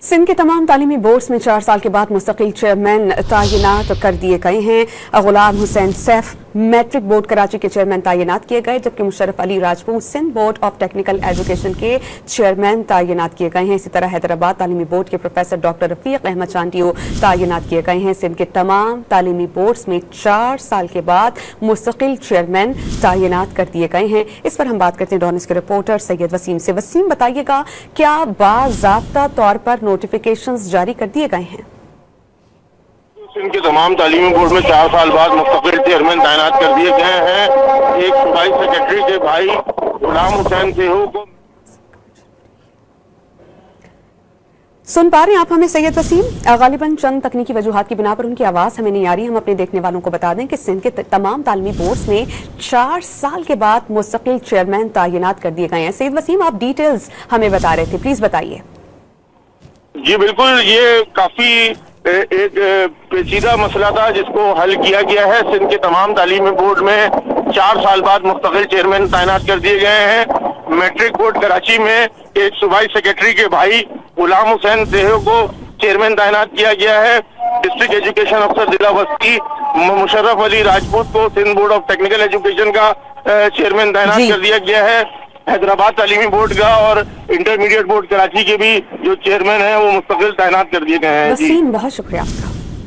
सिंध के तमाम तालीमी बोर्ड्स में 4 साल के बाद मुस्तकिल चेयरमैन तैनात कर दिए गए हैं। गुलाम हुसैन सैफ मैट्रिक बोर्ड कराची के चेयरमैन तैनात किए गए, जबकि Musharraf Ali Rajput Sindh board of technical education के चेयरमैन तैनात किए गए हैं। इसी तरह हैदराबाद तालीमी बोर्ड के प्रोफेसर डॉक्टर रफीक अहमद चांटियो तैनात किए गए हैं। सिंध के तमाम तालीमी बोर्ड्स में 4 साल के बाद मुस्तकिल चेयरमैन तैनात कर दिए गए हैं। इस पर हम बात करते हैं डॉनिस के रिपोर्टर सैयद वसीम से। वसीम, बताइएगा, क्या बाज़ाब्ता तौर पर नोटिफिकेशंस जारी कर दिए गए हैं? सिंध के तमाम तालीमी बोर्ड में 4 साल बाद मुस्तकिल चेयरमैन तैनात कर दिए गए हैं। एक सूबाई सेक्रेटरी के भाई गुलाम हुसैन सेहू को सुन पा रहे हैं आप हमें सैयद वसीम? गालिबन चंद तकनीकी वजूहात की बिना पर उनकी आवाज हमें नहीं आ रही। हम अपने देखने वालों को बता दें कि सिंध के तमाम तालीमी बोर्ड्स में 4 साल के बाद मुस्तकिल चेयरमैन तैनात कर दिए गए हैं। सैयद वसीम, आप डिटेल्स हमें बता रहे थे, प्लीज बताइए। जी बिल्कुल, ये काफी एक पेचीदा मसला था जिसको हल किया गया है। सिंध के तमाम तालीमी बोर्ड में 4 साल बाद मुस्तकिल चेयरमैन तैनात कर दिए गए हैं। मैट्रिक बोर्ड कराची में एक सूबाई सेक्रेटरी के भाई गुलाम हुसैन सेहू को चेयरमैन तैनात किया गया है। डिस्ट्रिक्ट एजुकेशन अफसर जिला बस्ती मुशर्रफ अली राजपूत को Sindh board of technical education का चेयरमैन तैनात कर दिया गया है। हैदराबाद तालीमी बोर्ड का और इंटरमीडिएट बोर्ड कराची के भी जो चेयरमैन है वो मुस्तकिल तैनात कर दिए गए हैं। वसीम, बहुत शुक्रिया।